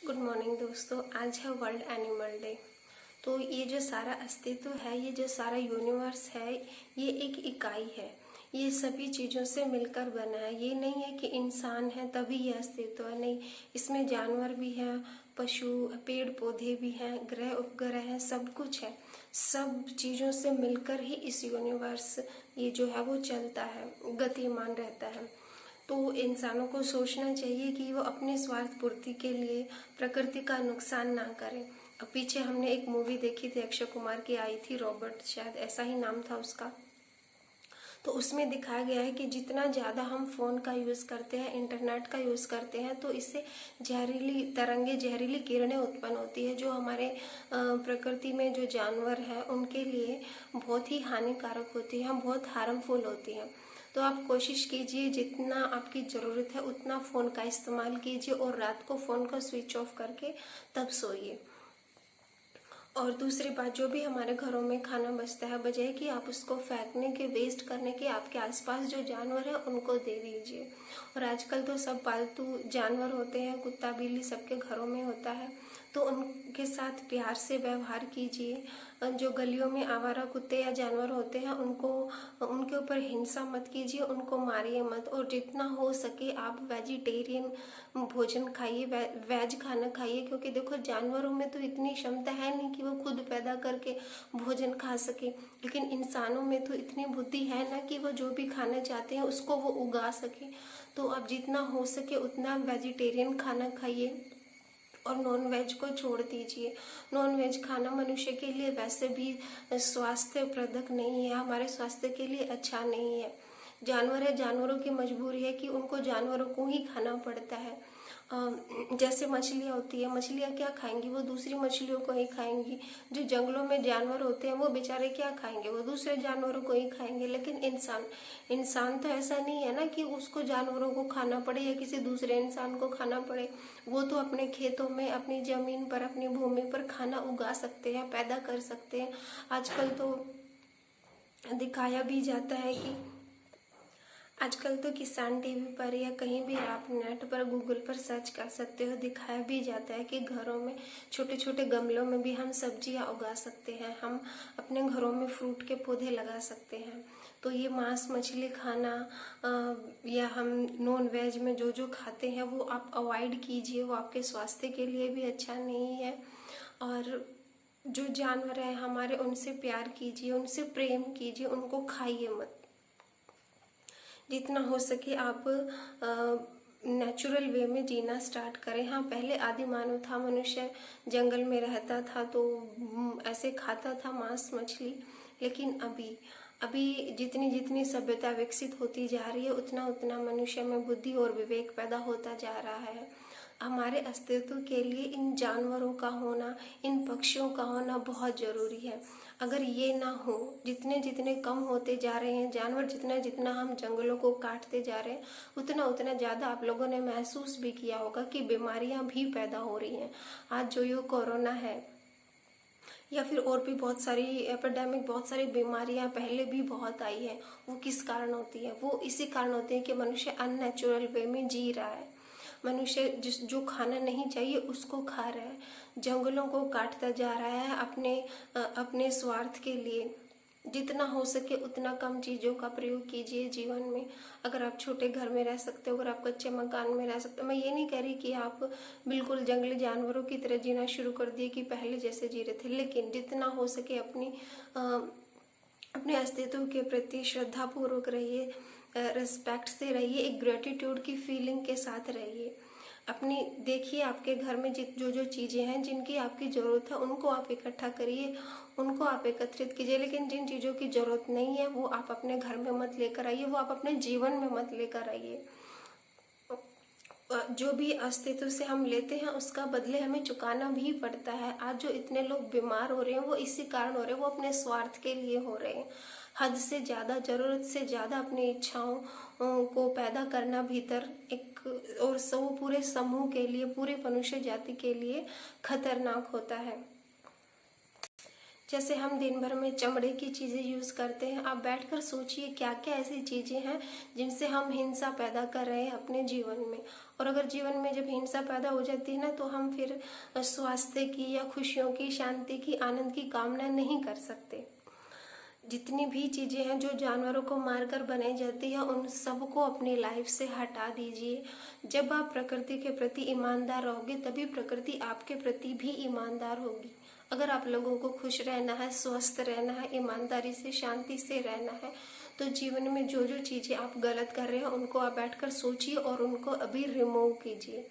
Good morning दोस्तों। आज है वर्ल्ड एनिमल डे। तो ये जो सारा अस्तित्व है, ये जो सारा यूनिवर्स है, ये एक इकाई है। ये सभी चीज़ों से मिलकर बना है। ये नहीं है कि इंसान है तभी ये अस्तित्व है, नहीं। इसमें जानवर भी हैं, पशु, पेड़ पौधे भी हैं, ग्रह उपग्रह हैं, सब कुछ है। सब चीज़ों से मिलकर ही इस यूनिवर्स ये जो है वो चलता है, गतिमान रहता है। तो इंसानों को सोचना चाहिए कि वो अपने स्वार्थ पूर्ति के लिए प्रकृति का नुकसान ना करें। अब पीछे हमने एक मूवी देखी थी, अक्षय कुमार की आई थी, रॉबर्ट, शायद ऐसा ही नाम था उसका। तो उसमें दिखाया गया है कि जितना ज़्यादा हम फ़ोन का यूज़ करते हैं, इंटरनेट का यूज़ करते हैं, तो इससे जहरीली तरंगे, जहरीली किरणें उत्पन्न होती है, जो हमारे प्रकृति में जो जानवर हैं उनके लिए बहुत ही हानिकारक होती है, बहुत हार्मफुल होती हैं। तो आप कोशिश कीजिए जितना आपकी ज़रूरत है उतना फ़ोन का इस्तेमाल कीजिए और रात को फ़ोन को स्विच ऑफ करके तब सोइए। और दूसरी बात, जो भी हमारे घरों में खाना बचता है, बजाय कि आप उसको फेंकने के, वेस्ट करने के, आपके आसपास जो जानवर हैं उनको दे दीजिए। और आजकल तो सब पालतू जानवर होते हैं, कुत्ता बिल्ली सबके घरों में होता है, तो उनके साथ प्यार से व्यवहार कीजिए। जो गलियों में आवारा कुत्ते या जानवर होते हैं उनको, उनके ऊपर हिंसा मत कीजिए, उनको मारिए मत। और जितना हो सके आप वेजिटेरियन भोजन खाइए, वेज खाना खाइए, क्योंकि देखो जानवरों में तो इतनी क्षमता है नहीं कि वो खुद पैदा करके भोजन खा सके, लेकिन इंसानों में तो इतनी बुद्धि है ना कि वो जो भी खाना चाहते हैं उसको वो उगा सके। तो आप जितना हो सके उतना वेजिटेरियन खाना खाइए और नॉन वेज को छोड़ दीजिए। नॉन वेज खाना मनुष्य के लिए वैसे भी स्वास्थ्यप्रदक नहीं है, हमारे स्वास्थ्य के लिए अच्छा नहीं है। जानवर है, जानवरों की मजबूरी है कि उनको जानवरों को ही खाना पड़ता है। जैसे मछलियाँ होती है, मछलियाँ क्या खाएंगी? वो दूसरी मछलियों को ही खाएंगी। जो जंगलों में जानवर होते हैं वो बेचारे क्या खाएंगे? वो दूसरे जानवरों को ही खाएंगे। लेकिन इंसान तो ऐसा नहीं है ना कि उसको जानवरों को खाना पड़े या किसी दूसरे इंसान को खाना पड़े। वो तो अपने खेतों में, अपनी ज़मीन पर, अपनी भूमि पर खाना उगा सकते हैं, पैदा कर सकते हैं। आजकल तो दिखाया भी जाता है कि आजकल तो किसान टीवी पर या कहीं भी आप नेट पर, गूगल पर सर्च कर सकते हो, दिखाया भी जाता है कि घरों में छोटे छोटे गमलों में भी हम सब्जियां उगा सकते हैं, हम अपने घरों में फ्रूट के पौधे लगा सकते हैं। तो ये मांस मछली खाना या हम नॉन वेज में जो जो खाते हैं वो आप अवॉइड कीजिए, वो आपके स्वास्थ्य के लिए भी अच्छा नहीं है। और जो जानवर हैं हमारे, उनसे प्यार कीजिए, उनसे प्रेम कीजिए, उनको खाइए मत। जितना हो सके आप नेचुरल वे में जीना स्टार्ट करें। हाँ, पहले आदि मानव था, मनुष्य जंगल में रहता था तो ऐसे खाता था मांस मछली। लेकिन अभी जितनी जितनी सभ्यता विकसित होती जा रही है उतना उतना मनुष्य में बुद्धि और विवेक पैदा होता जा रहा है। हमारे अस्तित्व के लिए इन जानवरों का होना, इन पक्षियों का होना बहुत ज़रूरी है। अगर ये ना हो, जितने जितने कम होते जा रहे हैं जानवर, जितना जितना हम जंगलों को काटते जा रहे हैं, उतना उतना ज़्यादा आप लोगों ने महसूस भी किया होगा कि बीमारियां भी पैदा हो रही हैं। आज जो ये कोरोना है या फिर और भी बहुत सारी एपिडेमिक, बहुत सारी बीमारियां पहले भी बहुत आई है, वो किस कारण होती है? वो इसी कारण होती है कि मनुष्य अननेचुरल वे में जी रहा है। मनुष्य जो खाना नहीं चाहिए उसको खा रहा है, जंगलों को काटता जा रहा है अपने स्वार्थ के लिए। जितना हो सके उतना कम चीज़ों का प्रयोग कीजिए जीवन में। अगर आप छोटे घर में रह सकते हो, अगर आप कच्चे मकान में रह सकते हो, मैं ये नहीं कह रही कि आप बिल्कुल जंगली जानवरों की तरह जीना शुरू कर दिए कि पहले जैसे जी रहे थे, लेकिन जितना हो सके अपने अस्तित्व के प्रति श्रद्धापूर्वक रहिए, रिस्पेक्ट से रहिए, एक ग्रेटिट्यूड की फीलिंग के साथ रहिए। अपनी देखिए आपके घर में जो जो चीज़ें हैं जिनकी आपकी ज़रूरत है उनको आप इकट्ठा करिए, उनको आप एकत्रित कीजिए। लेकिन जिन चीज़ों की ज़रूरत नहीं है वो आप अपने घर में मत लेकर आइए, वो आप अपने जीवन में मत लेकर आइए। जो भी अस्तित्व से हम लेते हैं उसका बदले हमें चुकाना भी पड़ता है। आज जो इतने लोग बीमार हो रहे हैं वो इसी कारण हो रहे हैं, वो अपने स्वार्थ के लिए हो रहे हैं। हद से ज़्यादा, ज़रूरत से ज़्यादा अपनी इच्छाओं को पैदा करना भीतर एक, और सब पूरे समूह के लिए, पूरे मनुष्य जाति के लिए खतरनाक होता है। जैसे हम दिन भर में चमड़े की चीज़ें यूज़ करते हैं, आप बैठकर सोचिए क्या क्या ऐसी चीज़ें हैं जिनसे हम हिंसा पैदा कर रहे हैं अपने जीवन में। और अगर जीवन में जब हिंसा पैदा हो जाती है ना, तो हम फिर स्वास्थ्य की या खुशियों की, शांति की, आनंद की कामना नहीं कर सकते। जितनी भी चीज़ें हैं जो जानवरों को मारकर बनाई जाती है, उन सबको अपनी लाइफ से हटा दीजिए। जब आप प्रकृति के प्रति ईमानदार रहोगे, तभी प्रकृति आपके प्रति भी ईमानदार होगी। अगर आप लोगों को खुश रहना है, स्वस्थ रहना है, ईमानदारी से, शांति से रहना है, तो जीवन में जो जो चीज़ें आप गलत कर रहे हैं उनको आप बैठकर सोचिए और उनको अभी रिमूव कीजिए।